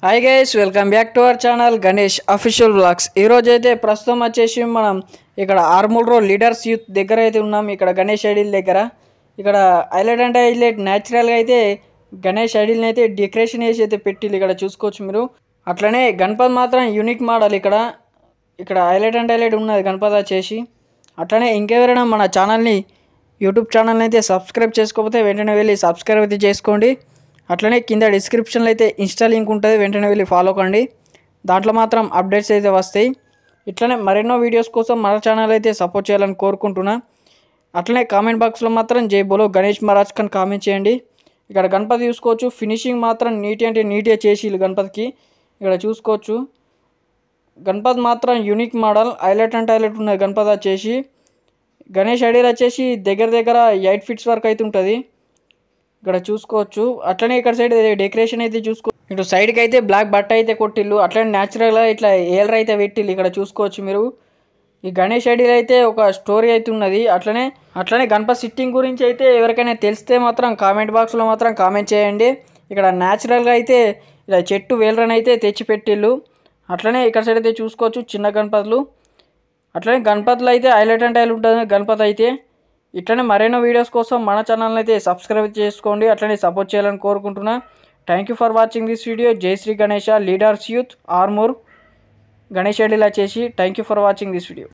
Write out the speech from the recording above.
Hi guys, welcome back to our channel Ganesh official vlogs. ఈరోజు అయితే ప్రస్తుతం వచ్చేసి మనం ఇక్కడ ఆర్మూర్ రోడ్ లీడర్స్ యూత్ దగ్గర అయితే ఉన్నాం. ఇక్కడ గణేష్ ఐడిల్ దగ్గర ఇక్కడ హైలైట్ అంటే హైలైట్ న్యాచురల్గా అయితే గణేష్ ఐడిల్ని అయితే డెకరేషన్ వేసి అయితే పెట్టిల్లు ఇక్కడ చూసుకోవచ్చు మీరు. అట్లనే గణపతి మాత్రం యూనిక్ మోడల్ ఇక్కడ హైలైట్ అంటే హైలైట్ ఉన్నది గణపతి వచ్చేసి. అట్లనే ఇంకెవరైనా మన ఛానల్ని యూట్యూబ్ ఛానల్ని అయితే సబ్స్క్రైబ్ చేసుకోకపోతే వెంటనే వెళ్ళి సబ్స్క్రైబ్ అయితే చేసుకోండి. అట్లనే కింద డిస్క్రిప్షన్లో అయితే ఇన్స్టా లింక్ ఉంటుంది, వెంటనే వెళ్ళి ఫాలో కండి. దాంట్లో మాత్రం అప్డేట్స్ అయితే వస్తాయి. ఇట్లనే మరెన్నో వీడియోస్ కోసం మన ఛానల్ అయితే సపోర్ట్ చేయాలని కోరుకుంటున్నా. అట్లనే కామెంట్ బాక్స్లో మాత్రం జై బోలో గణేష్ మహారాజ్ అని కామెంట్ చేయండి. ఇక్కడ గణపతి చూసుకోవచ్చు, ఫినిషింగ్ మాత్రం నీట్గా చేసి గణపతికి ఇక్కడ చూసుకోవచ్చు. గణపతి మాత్రం యూనిక్ మోడల్ హైలైట్ అంటే హైలైట్ ఉన్నది. గణపతి వచ్చేసి గణేష్ ఐడియల్ వచ్చేసి దగ్గర 8 ఫీట్స్ వరకు అయితే ఉంటుంది ఇక్కడ చూసుకోవచ్చు. అట్లనే ఇక్కడ సైడ్ డెకరేషన్ అయితే ఇటు సైడ్కి అయితే బ్లాక్ బట్ట అయితే కొట్టిల్లు. అట్లనే న్యాచురల్గా ఇట్లా ఏలర్ అయితే పెట్టిల్లు ఇక్కడ చూసుకోవచ్చు మీరు. ఈ గణేష్ ఐడియల్ అయితే ఒక స్టోరీ అయితే ఉన్నది. అట్లనే గణపతి సిట్టింగ్ గురించి అయితే ఎవరికైనా తెలిస్తే మాత్రం కామెంట్ బాక్స్లో మాత్రం కామెంట్ చేయండి. ఇక్కడ న్యాచురల్గా అయితే ఇలా చెట్టు వేలరని అయితే తెచ్చిపెట్టిల్లు. అట్లనే ఇక్కడ సైడ్ అయితే చూసుకోవచ్చు చిన్న గణపతులు. అట్లనే గణపతులు అయితే హైలైట్ అంటే హైలైట్ ఉంటుంది గణపతి అయితే. ఇట్లనే మరెన్నో వీడియోస్ కోసం మన ఛానల్ని అయితే సబ్స్క్రైబ్ చేసుకోండి, అట్లనే సపోర్ట్ చేయాలని కోరుకుంటున్నా. Thank you for watching this video. జై Shri Ganesha leaders youth Armoor Ganesh idol వచ్చేసి. Thank you for watching this video.